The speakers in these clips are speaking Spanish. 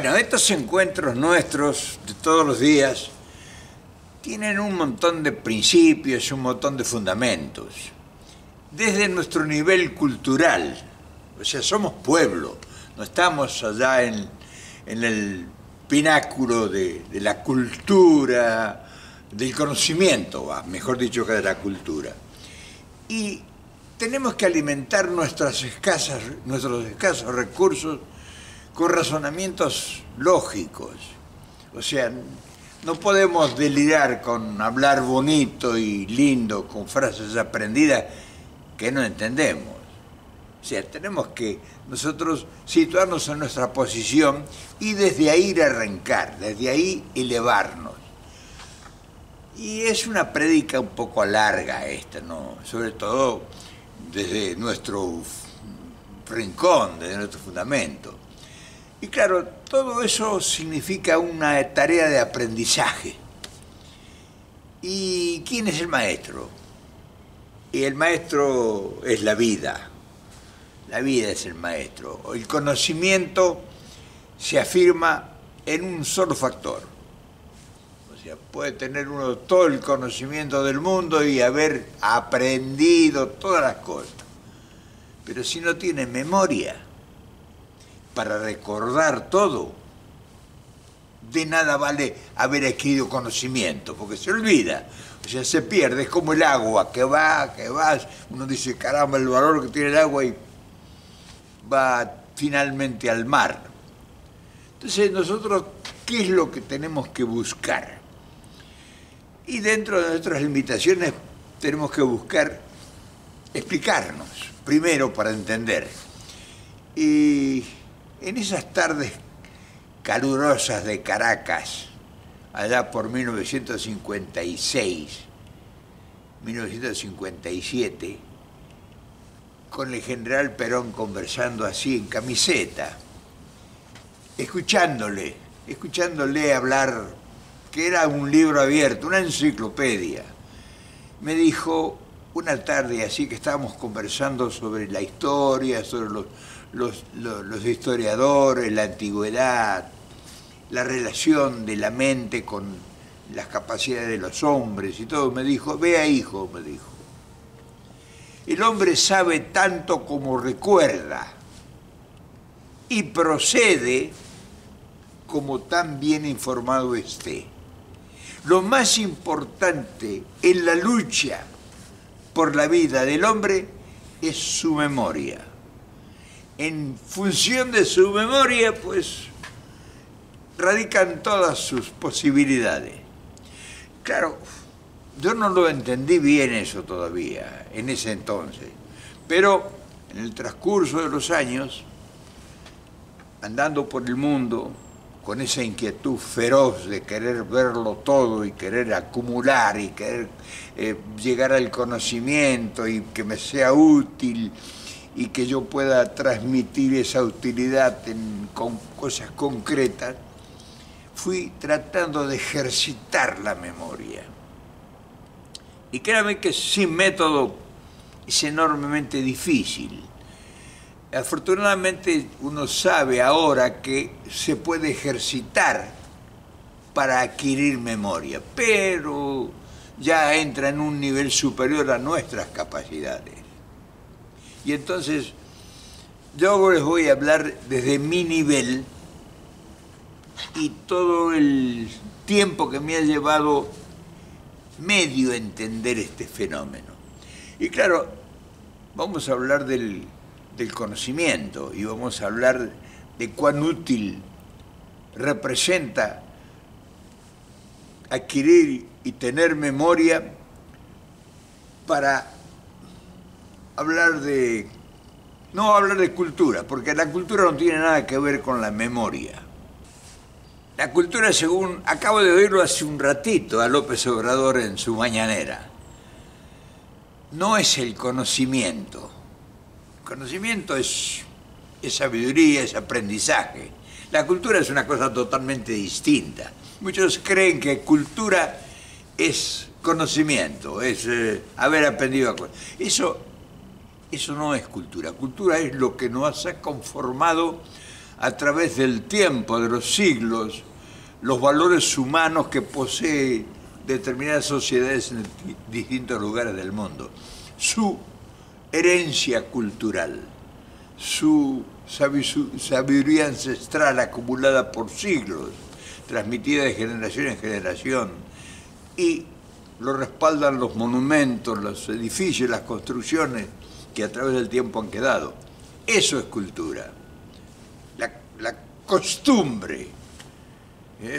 Bueno, estos encuentros nuestros de todos los días tienen un montón de principios, un montón de fundamentos. Desde nuestro nivel cultural, o sea, somos pueblo, no estamos allá en el pináculo de la cultura, del conocimiento, mejor dicho que de la cultura. Y tenemos que alimentar nuestros escasos recursos con razonamientos lógicos. O sea, no podemos delirar con hablar bonito y lindo, con frases aprendidas que no entendemos. O sea, tenemos que nosotros situarnos en nuestra posición y desde ahí arrancar, desde ahí elevarnos. Y es una prédica un poco larga esta, ¿no? Sobre todo desde nuestro rincón, desde nuestro fundamento. Y claro, todo eso significa una tarea de aprendizaje. ¿Y quién es el maestro? Y el maestro es la vida. La vida es el maestro. El conocimiento se afirma en un solo factor. O sea, puede tener uno todo el conocimiento del mundo y haber aprendido todas las cosas. Pero si no tiene memoria para recordar todo, de nada vale haber adquirido conocimiento, porque se olvida. O sea, se pierde, es como el agua, que va, uno dice, caramba, el valor que tiene el agua y va finalmente al mar. Entonces nosotros, ¿qué es lo que tenemos que buscar? Y dentro de nuestras limitaciones tenemos que buscar explicarnos, primero para entender. Y en esas tardes calurosas de Caracas, allá por 1956, 1957, con el general Perón conversando así en camiseta, escuchándole hablar, que era un libro abierto, una enciclopedia. Me dijo, una tarde así que estábamos conversando sobre la historia, sobre los historiadores, la antigüedad, la relación de la mente con las capacidades de los hombres y todo, me dijo, vea hijo, me dijo, el hombre sabe tanto como recuerda y procede como tan bien informado esté. Lo más importante en la lucha por la vida del hombre es su memoria. En función de su memoria, pues, radican todas sus posibilidades. Claro, yo no lo entendí bien eso todavía, en ese entonces, pero en el transcurso de los años, andando por el mundo, con esa inquietud feroz de querer verlo todo y querer acumular y querer llegar al conocimiento y que me sea útil y que yo pueda transmitir esa utilidad con cosas concretas, fui tratando de ejercitar la memoria. Y créame que sin método es enormemente difícil. Afortunadamente uno sabe ahora que se puede ejercitar para adquirir memoria, pero ya entra en un nivel superior a nuestras capacidades. Y entonces yo les voy a hablar desde mi nivel y todo el tiempo que me ha llevado medio entender este fenómeno. Y claro, vamos a hablar del conocimiento y vamos a hablar de cuán útil representa adquirir y tener memoria para no hablar de cultura, porque la cultura no tiene nada que ver con la memoria. La cultura, según acabo de oírlo hace un ratito a López Obrador en su mañanera, no es el conocimiento. El conocimiento es sabiduría, es aprendizaje. La cultura es una cosa totalmente distinta. Muchos creen que cultura es conocimiento, es haber aprendido a cosas. Eso no es cultura. Cultura es lo que nos ha conformado a través del tiempo, de los siglos, los valores humanos que posee determinadas sociedades en distintos lugares del mundo. Su herencia cultural, su sabiduría ancestral acumulada por siglos, transmitida de generación en generación, y lo respaldan los monumentos, los edificios, las construcciones que a través del tiempo han quedado. Eso es cultura. La costumbre,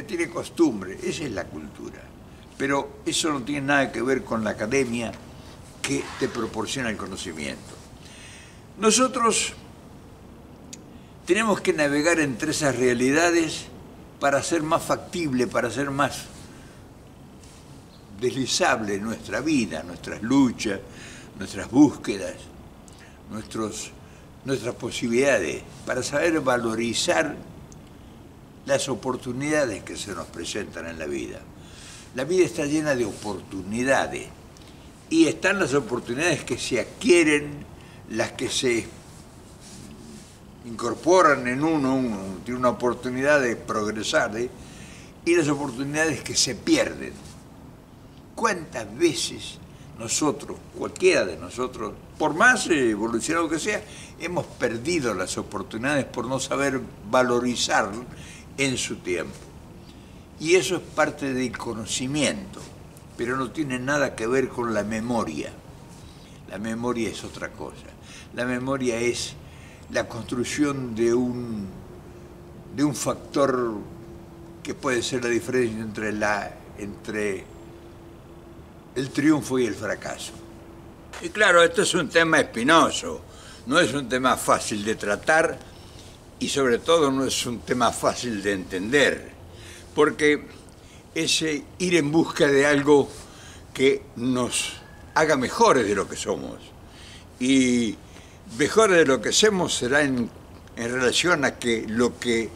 tiene costumbre, esa es la cultura. Pero eso no tiene nada que ver con la academia que te proporciona el conocimiento. Nosotros tenemos que navegar entre esas realidades para ser más factible, para ser más deslizable nuestra vida, nuestras luchas, nuestras búsquedas, nuestras posibilidades, para saber valorizar las oportunidades que se nos presentan en la vida. La vida está llena de oportunidades y están las oportunidades que se adquieren, las que se incorporan en uno tiene una oportunidad de progresar, y las oportunidades que se pierden. ¿Cuántas veces nosotros, cualquiera de nosotros, por más evolucionado que sea, hemos perdido las oportunidades por no saber valorizar en su tiempo? Y eso es parte del conocimiento, pero no tiene nada que ver con la memoria. La memoria es otra cosa. La memoria es la construcción de un factor que puede ser la diferencia entre el triunfo y el fracaso. Y claro, esto es un tema espinoso, no es un tema fácil de tratar y sobre todo no es un tema fácil de entender, porque es ir en busca de algo que nos haga mejores de lo que somos. Y mejores de lo que somos será en relación a que lo que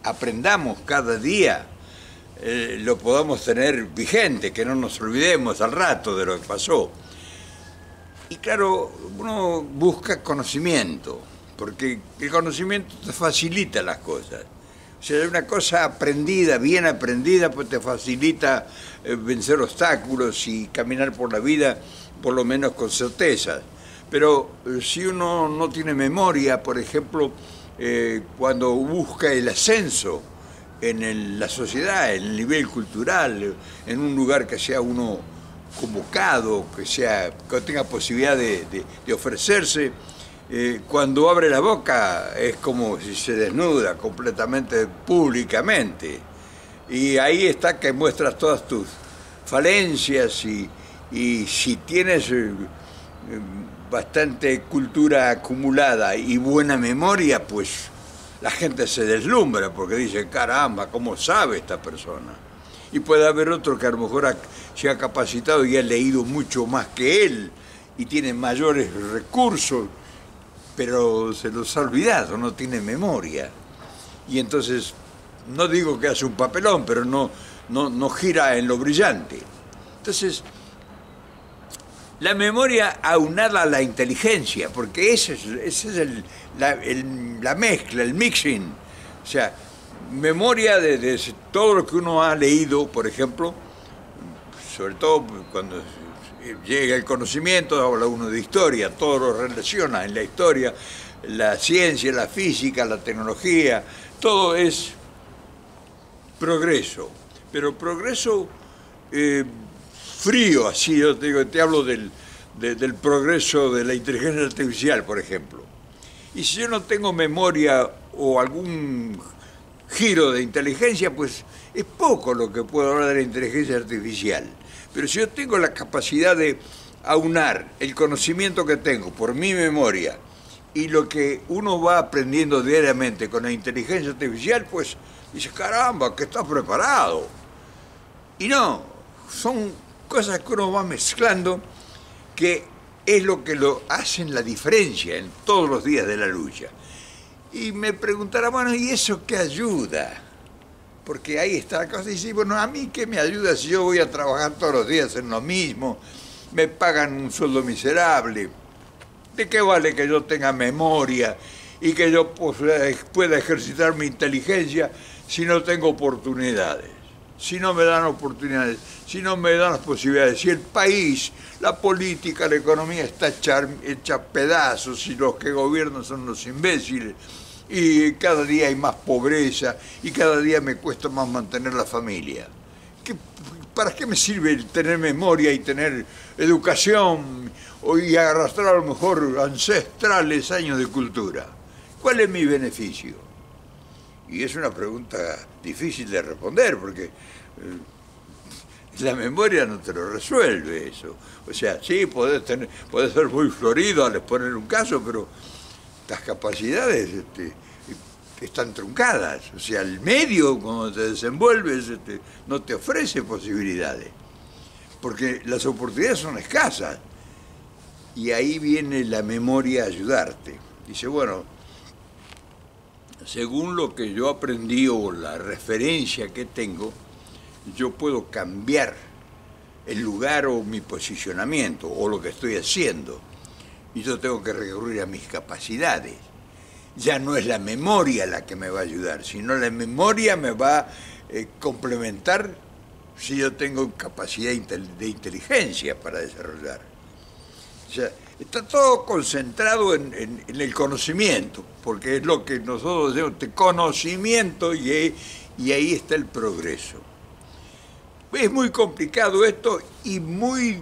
aprendamos cada día lo podamos tener vigente, que no nos olvidemos al rato de lo que pasó. Y claro, uno busca conocimiento, porque el conocimiento te facilita las cosas. O sea, una cosa aprendida, bien aprendida, pues te facilita vencer obstáculos y caminar por la vida, por lo menos con certeza. Pero si uno no tiene memoria, por ejemplo, cuando busca el ascenso en la sociedad, en el nivel cultural, en un lugar que sea uno convocado, que tenga posibilidad de ofrecerse, cuando abre la boca es como si se desnuda completamente públicamente. Y ahí está que muestras todas tus falencias y si tienes bastante cultura acumulada y buena memoria, pues la gente se deslumbra porque dice, caramba, ¿cómo sabe esta persona? Y puede haber otro que a lo mejor se ha capacitado y ha leído mucho más que él y tiene mayores recursos, pero se los ha olvidado, no tiene memoria. Y entonces, no digo que hace un papelón, pero no gira en lo brillante. Entonces, la memoria aunada a la inteligencia, porque esa es la mezcla, el mixing. O sea, memoria de todo lo que uno ha leído, por ejemplo, sobre todo cuando llega el conocimiento, habla uno de historia, todo lo relaciona en la historia, la ciencia, la física, la tecnología, todo es progreso, pero progreso frío, así yo te hablo del progreso de la inteligencia artificial, por ejemplo. Y si yo no tengo memoria o algún giro de inteligencia, pues es poco lo que puedo hablar de la inteligencia artificial. Pero si yo tengo la capacidad de aunar el conocimiento que tengo por mi memoria y lo que uno va aprendiendo diariamente con la inteligencia artificial, pues dice, caramba, que está preparado. Y no, son cosas que uno va mezclando, que es lo que lo hacen la diferencia en todos los días de la lucha. Y me preguntará, bueno, ¿y eso qué ayuda? Porque ahí está la cosa, y dice, bueno, ¿a mí qué me ayuda si yo voy a trabajar todos los días en lo mismo? Me pagan un sueldo miserable. ¿De qué vale que yo tenga memoria y que yo pueda ejercitar mi inteligencia si no tengo oportunidades, si no me dan oportunidades, si no me dan las posibilidades, si el país, la política, la economía está hecha pedazos y los que gobiernan son los imbéciles y cada día hay más pobreza y cada día me cuesta más mantener la familia. ¿Para qué me sirve tener memoria y tener educación y arrastrar a lo mejor ancestrales años de cultura? ¿Cuál es mi beneficio? Y es una pregunta difícil de responder porque la memoria no te lo resuelve eso. O sea, sí, podés ser muy florido al exponer un caso, pero las capacidades están truncadas. O sea, el medio, cuando te desenvuelves, no te ofrece posibilidades. Porque las oportunidades son escasas. Y ahí viene la memoria a ayudarte. Dice, bueno, según lo que yo aprendí o la referencia que tengo, yo puedo cambiar el lugar o mi posicionamiento o lo que estoy haciendo. Y yo tengo que recurrir a mis capacidades. Ya no es la memoria la que me va a ayudar, sino la memoria me va a complementar si yo tengo capacidad de inteligencia para desarrollar. O sea, está todo concentrado en el conocimiento, porque es lo que nosotros decimos, conocimiento, y ahí está el progreso. Es muy complicado esto y muy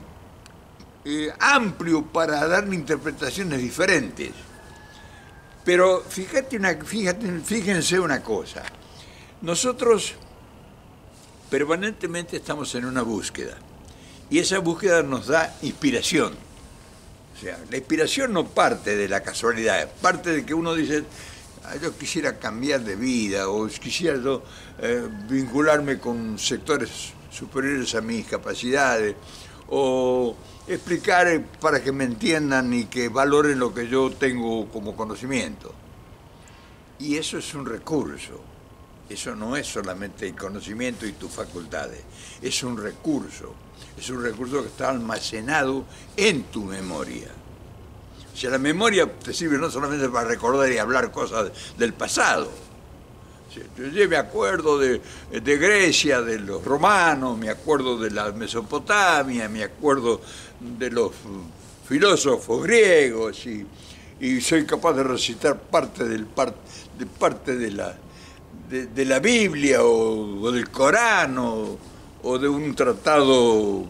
amplio para darle interpretaciones diferentes. Pero fíjense una cosa, nosotros permanentemente estamos en una búsqueda y esa búsqueda nos da inspiración. O sea, la inspiración no parte de la casualidad, parte de que uno dice, yo quisiera cambiar de vida o quisiera yo vincularme con sectores superiores a mis capacidades o explicar para que me entiendan y que valoren lo que yo tengo como conocimiento. Y eso es un recurso. Eso no es solamente el conocimiento y tus facultades. Es un recurso. Es un recurso que está almacenado en tu memoria. O sea, la memoria te sirve no solamente para recordar y hablar cosas del pasado. Yo me acuerdo de Grecia, de los romanos, me acuerdo de la Mesopotamia, me acuerdo de los filósofos griegos y soy capaz de recitar parte de la Biblia o del Corán o de un tratado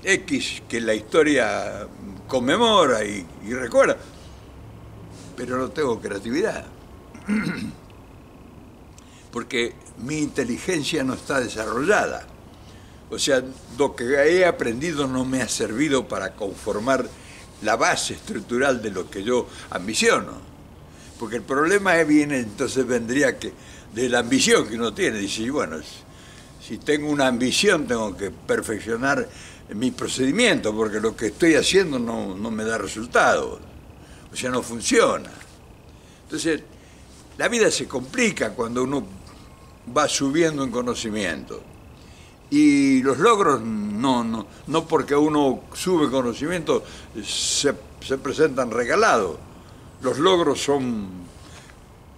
X que la historia conmemora y recuerda, pero no tengo creatividad. Porque mi inteligencia no está desarrollada. O sea, lo que he aprendido no me ha servido para conformar la base estructural de lo que yo ambiciono. Porque el problema vendría de la ambición que uno tiene. Dice, bueno, si tengo una ambición tengo que perfeccionar mi procedimiento, porque lo que estoy haciendo no me da resultados. O sea, no funciona. Entonces, la vida se complica cuando uno va subiendo en conocimiento. Y los logros no porque uno sube conocimiento se presentan regalados. Los logros son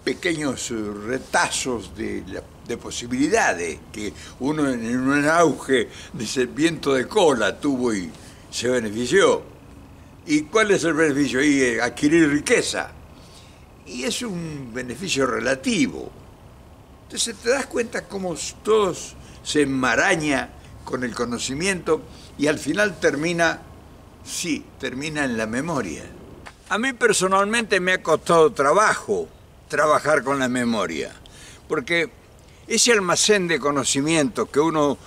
pequeños retazos de posibilidades que uno en un auge dice viento de cola tuvo y se benefició. ¿Y cuál es el beneficio? Y adquirir riqueza. Y es un beneficio relativo. Entonces te das cuenta cómo todo se enmaraña con el conocimiento y al final termina en la memoria. A mí personalmente me ha costado trabajo trabajar con la memoria, porque ese almacén de conocimiento que uno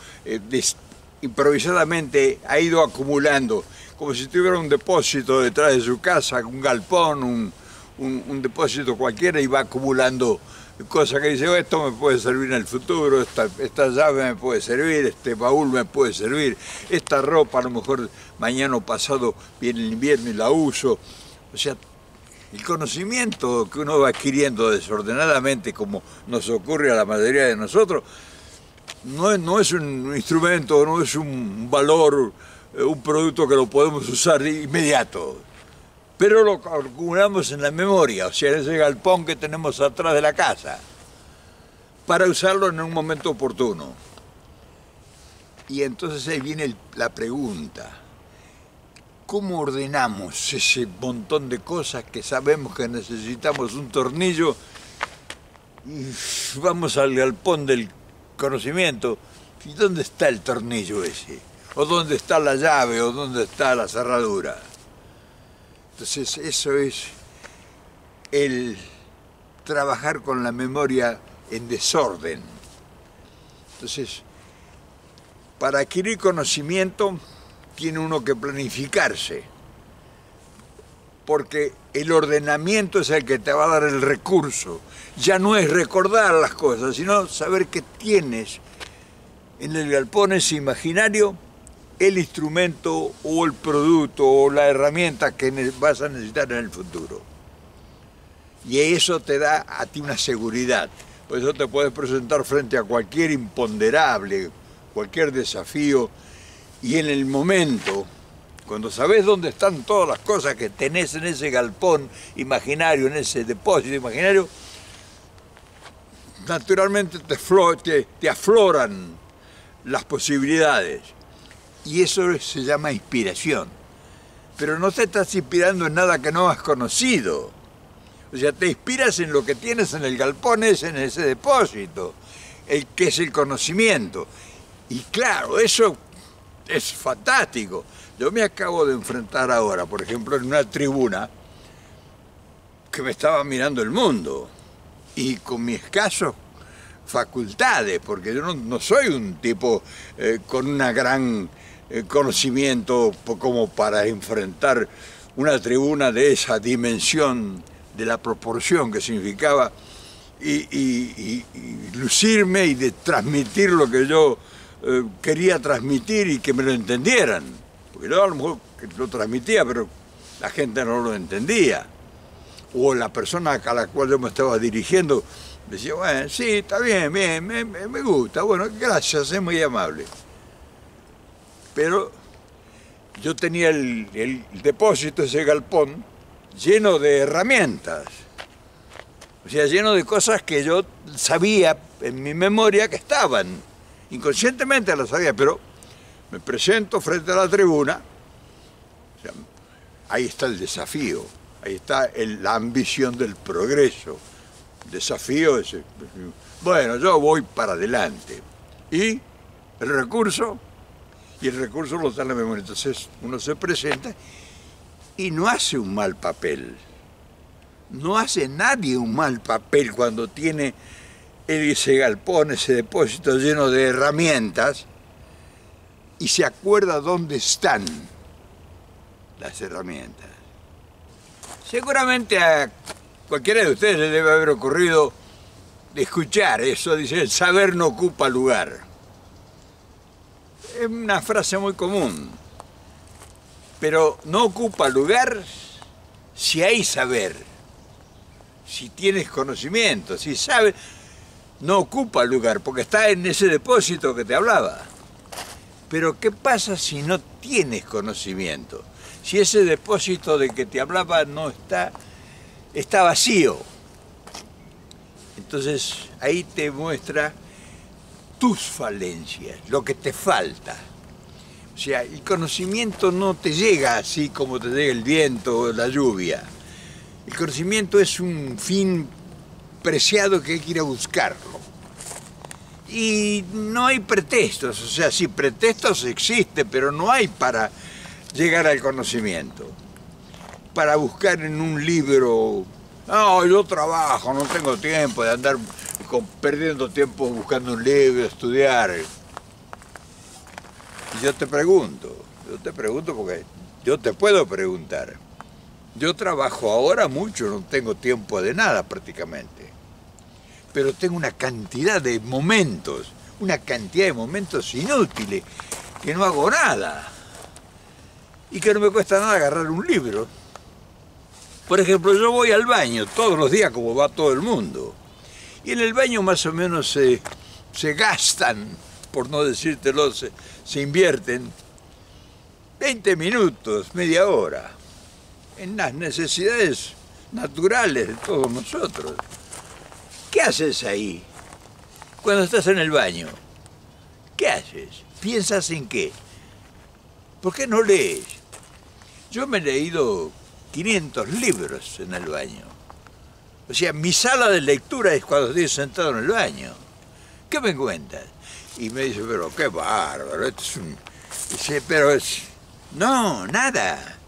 improvisadamente ha ido acumulando, como si tuviera un depósito detrás de su casa, un galpón, un depósito cualquiera, y va acumulando cosas que dice, esto me puede servir en el futuro, esta llave me puede servir, este baúl me puede servir, esta ropa a lo mejor mañana o pasado viene el invierno y la uso. O sea, el conocimiento que uno va adquiriendo desordenadamente, como nos ocurre a la mayoría de nosotros, no es un instrumento, no es un valor, un producto que lo podemos usar de inmediato. pero lo acumulamos en la memoria, o sea, en ese galpón que tenemos atrás de la casa, para usarlo en un momento oportuno. Y entonces ahí viene la pregunta: ¿cómo ordenamos ese montón de cosas que sabemos que necesitamos un tornillo? Y vamos al galpón del conocimiento, ¿y dónde está el tornillo ese? ¿O dónde está la llave? ¿O dónde está la cerradura? Entonces eso es el trabajar con la memoria en desorden. Entonces, para adquirir conocimiento tiene uno que planificarse, porque el ordenamiento es el que te va a dar el recurso. Ya no es recordar las cosas, sino saber que tienes en el galpón ese imaginario el instrumento o el producto o la herramienta que vas a necesitar en el futuro. Y eso te da a ti una seguridad. Por eso te puedes presentar frente a cualquier imponderable, cualquier desafío, y en el momento, cuando sabes dónde están todas las cosas que tenés en ese galpón imaginario, en ese depósito imaginario, naturalmente te afloran las posibilidades. Y eso se llama inspiración. Pero no te estás inspirando en nada que no has conocido. O sea, te inspiras en lo que tienes en el galpón, en ese depósito, que es el conocimiento. Y claro, eso es fantástico. Yo me acabo de enfrentar ahora, por ejemplo, en una tribuna que me estaba mirando el mundo, y con mis escasos facultades, porque yo no soy un tipo con una gran conocimiento como para enfrentar una tribuna de esa dimensión, de la proporción que significaba, y lucirme y de transmitir lo que yo quería transmitir y que me lo entendieran. Porque yo a lo mejor lo transmitía, pero la gente no lo entendía. O la persona a la cual yo me estaba dirigiendo decía, bueno, sí, está bien, me gusta, bueno, gracias, es muy amable. Pero yo tenía el depósito, ese galpón, lleno de herramientas. O sea, lleno de cosas que yo sabía en mi memoria que estaban. Inconscientemente las sabía, pero me presento frente a la tribuna. O sea, ahí está el desafío, ahí está la ambición del progreso. El desafío es, bueno, yo voy para adelante. Y el recurso lo está en la memoria. Entonces uno se presenta y no hace un mal papel. No hace nadie un mal papel cuando tiene ese galpón, ese depósito lleno de herramientas, y se acuerda dónde están las herramientas. Seguramente a cualquiera de ustedes le debe haber ocurrido escuchar eso, dice, el saber no ocupa lugar. Es una frase muy común, pero no ocupa lugar si hay saber, si tienes conocimiento, si sabes, no ocupa lugar, porque está en ese depósito que te hablaba. Pero ¿qué pasa si no tienes conocimiento? Si ese depósito de que te hablaba no está vacío. Entonces ahí te muestra tus falencias, lo que te falta. O sea, el conocimiento no te llega así como te llega el viento o la lluvia. El conocimiento es un fin preciado que hay que ir a buscarlo. Y no hay pretextos, o sea, sí, pretextos existen, pero no hay para llegar al conocimiento. Para buscar en un libro, no, yo trabajo, no tengo tiempo de andar perdiendo tiempo buscando un libro, estudiar. Y yo te pregunto porque yo te puedo preguntar. Yo trabajo ahora mucho, no tengo tiempo de nada prácticamente. Pero tengo una cantidad de momentos inútiles, que no hago nada. Y que no me cuesta nada agarrar un libro. Por ejemplo, yo voy al baño todos los días como va todo el mundo. Y en el baño más o menos se gastan, por no decírtelo, se invierten 20 minutos, media hora en las necesidades naturales de todos nosotros. ¿Qué haces ahí? Cuando estás en el baño, ¿qué haces? ¿Piensas en qué? ¿Por qué no lees? Yo me he leído 500 libros en el baño. O sea, mi sala de lectura es cuando estoy sentado en el baño. ¿Qué me cuentas? Y me dice, pero qué bárbaro, esto es un... Dice, pero es... No, nada,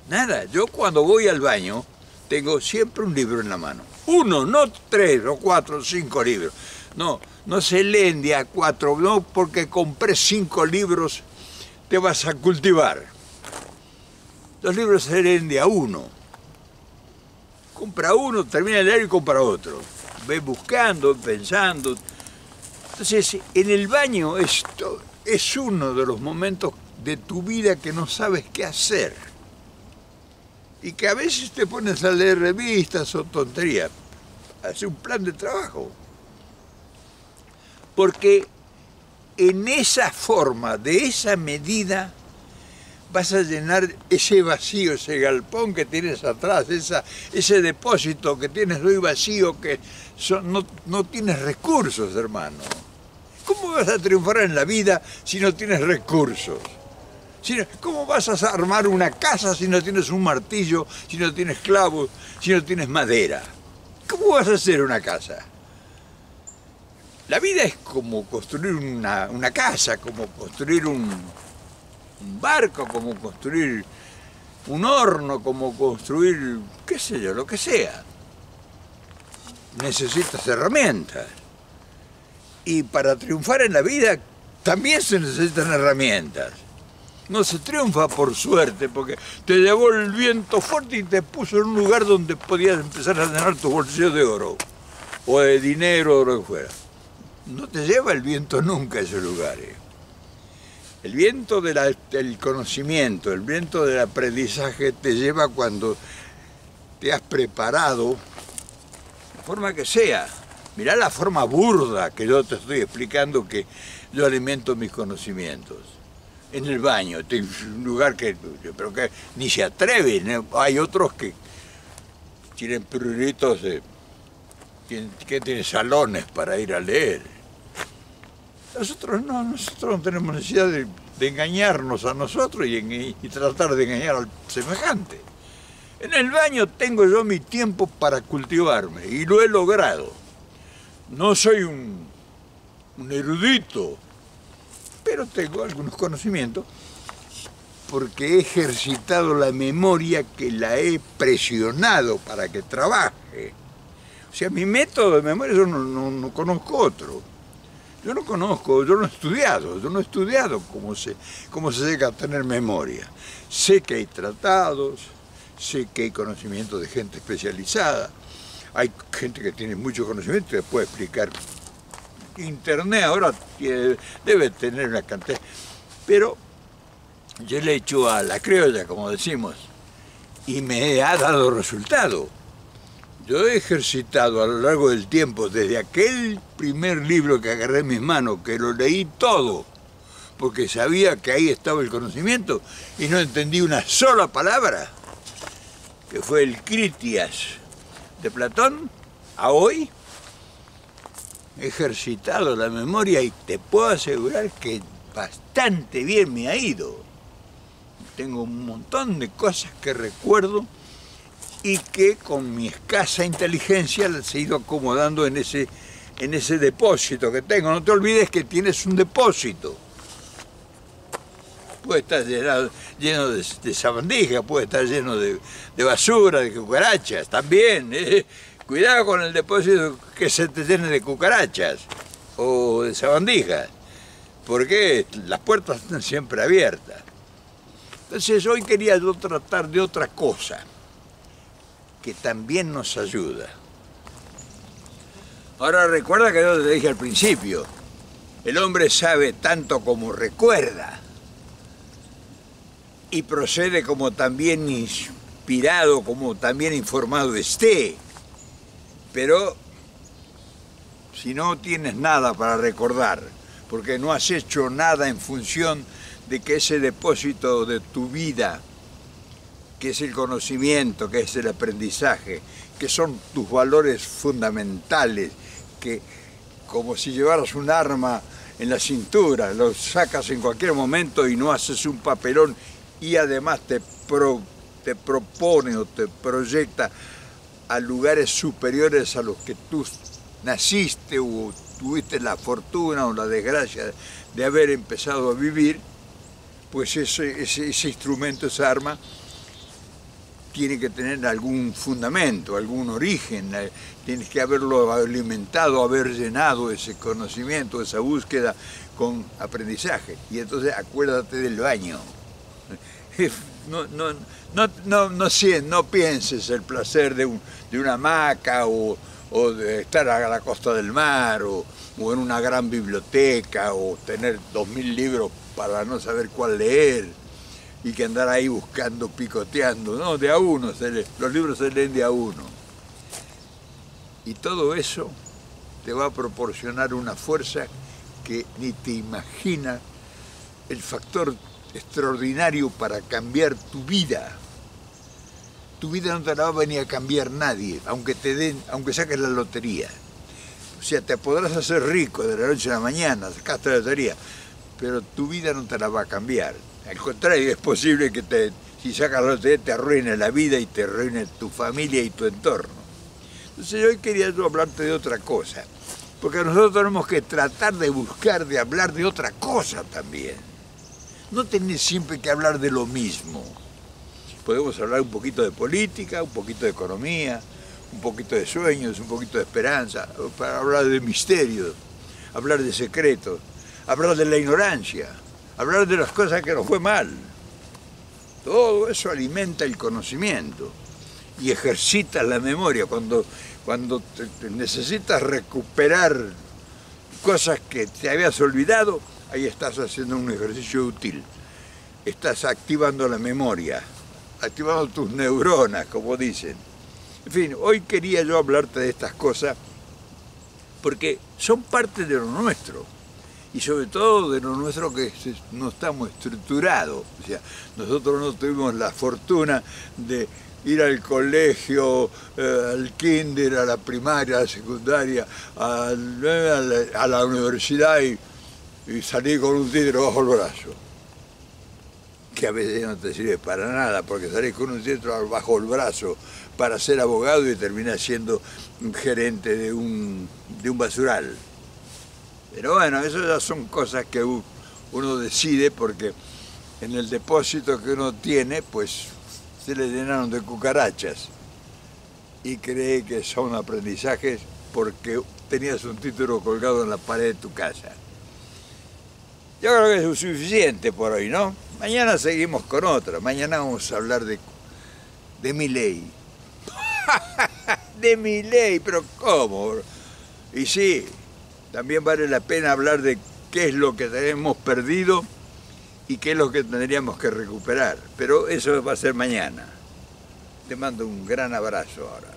nada. Yo cuando voy al baño tengo siempre un libro en la mano. Uno, no 3 o 4 o 5 libros. No, no se leen de a 4, no porque compré 5 libros te vas a cultivar. Los libros se leen de a 1. Compra uno, termina de leer y compra otro. Ves buscando, pensando. Entonces, en el baño esto es uno de los momentos de tu vida que no sabes qué hacer. Y que a veces te pones a leer revistas o tonterías. Hace un plan de trabajo. Porque en esa forma, de esa medida, vas a llenar ese vacío, ese galpón que tienes atrás, ese depósito que tienes hoy vacío, que no tienes recursos, hermano. ¿Cómo vas a triunfar en la vida si no tienes recursos? ¿Cómo vas a armar una casa si no tienes un martillo, si no tienes clavos, si no tienes madera? ¿Cómo vas a hacer una casa? La vida es como construir una casa, como construir un barco, como construir un horno, como construir, qué sé yo, lo que sea. Necesitas herramientas. Y para triunfar en la vida también se necesitan herramientas. No se triunfa por suerte, porque te llevó el viento fuerte y te puso en un lugar donde podías empezar a llenar tu bolsillo de oro, o de dinero, o lo que fuera. No te lleva el viento nunca a esos lugares. El viento del conocimiento, el viento del aprendizaje te lleva cuando te has preparado, de forma que sea. Mirá la forma burda que yo te estoy explicando que yo alimento mis conocimientos. En el baño, un lugar pero que ni se atreven, ¿eh? Hay otros que tienen pruritos, que tienen salones para ir a leer. Nosotros no tenemos necesidad de engañarnos a nosotros y tratar de engañar al semejante. En el baño tengo yo mi tiempo para cultivarme y lo he logrado. No soy un erudito, pero tengo algunos conocimientos porque he ejercitado la memoria, que la he presionado para que trabaje. O sea, mi método de memoria, yo no conozco otro. Yo no he estudiado cómo se llega a tener memoria. Sé que hay tratados, sé que hay conocimiento de gente especializada, hay gente que tiene mucho conocimiento y te puede explicar. Internet ahora debe tener una cantidad, pero yo le echo a la criolla, como decimos, y me ha dado resultado. Yo he ejercitado a lo largo del tiempo, desde aquel primer libro que agarré en mis manos, que lo leí todo, porque sabía que ahí estaba el conocimiento, y no entendí una sola palabra, que fue el Critias de Platón, a hoy, he ejercitado la memoria y te puedo asegurar que bastante bien me ha ido. Tengo un montón de cosas que recuerdo y que con mi escasa inteligencia las he ido acomodando en ese depósito que tengo. No te olvides que tienes un depósito. Puede estar lleno de sabandija, puede estar lleno de basura, de cucarachas, también. Cuidado con el depósito que se te llene de cucarachas o de sabandijas, porque las puertas están siempre abiertas. Entonces hoy quería yo tratar de otra cosa que también nos ayuda. Ahora recuerda que yo te dije al principio, el hombre sabe tanto como recuerda y procede como también inspirado, como también informado esté. Pero si no tienes nada para recordar, porque no has hecho nada en función de que ese depósito de tu vida que es el conocimiento, que es el aprendizaje, que son tus valores fundamentales, que como si llevaras un arma en la cintura, lo sacas en cualquier momento y no haces un papelón, y además te propone o te proyecta a lugares superiores a los que tú naciste o tuviste la fortuna o la desgracia de haber empezado a vivir, pues ese instrumento, esa arma, tiene que tener algún fundamento, algún origen, tienes que haberlo alimentado, haber llenado ese conocimiento, esa búsqueda con aprendizaje. Y entonces acuérdate del baño. No pienses el placer de una hamaca o de estar a la costa del mar o en una gran biblioteca o tener 2000 libros para no saber cuál leer y que andar ahí buscando, picoteando. No, de a uno, los libros se leen de a uno. Y todo eso te va a proporcionar una fuerza que ni te imaginas, el factor extraordinario para cambiar tu vida. Tu vida no te la va a venir a cambiar nadie, aunque saques la lotería. O sea, te podrás hacer rico de la noche a la mañana, sacaste la lotería, pero tu vida no te la va a cambiar. Al contrario, es posible que si sacas la lotería te arruine la vida y te arruine tu familia y tu entorno. Entonces hoy quería yo hablarte de otra cosa, porque nosotros tenemos que tratar de buscar, de hablar de otra cosa también. No tenés siempre que hablar de lo mismo. Podemos hablar un poquito de política, un poquito de economía, un poquito de sueños, un poquito de esperanza, para hablar de misterios, hablar de secretos, hablar de la ignorancia, hablar de las cosas que nos fue mal. Todo eso alimenta el conocimiento y ejercita la memoria. Cuando necesitas recuperar cosas que te habías olvidado, ahí estás haciendo un ejercicio útil. Estás activando la memoria, activando tus neuronas, como dicen. En fin, hoy quería yo hablarte de estas cosas porque son parte de lo nuestro. Y sobre todo de lo nuestro que no estamos estructurados. O sea, nosotros no tuvimos la fortuna de ir al colegio, al kinder, a la primaria, a la secundaria, a la universidad y salir con un título bajo el brazo. Que a veces no te sirve para nada, porque salís con un título bajo el brazo para ser abogado y terminás siendo un gerente de un basural. Pero bueno, eso ya son cosas que uno decide porque en el depósito que uno tiene, pues se le llenaron de cucarachas y cree que son aprendizajes porque tenías un título colgado en la pared de tu casa. Yo creo que es suficiente por hoy, ¿no? Mañana seguimos con otra. Mañana vamos a hablar de Milei. De Milei, pero ¿cómo? Y sí, también vale la pena hablar de qué es lo que tenemos perdido y qué es lo que tendríamos que recuperar. Pero eso va a ser mañana. Te mando un gran abrazo ahora.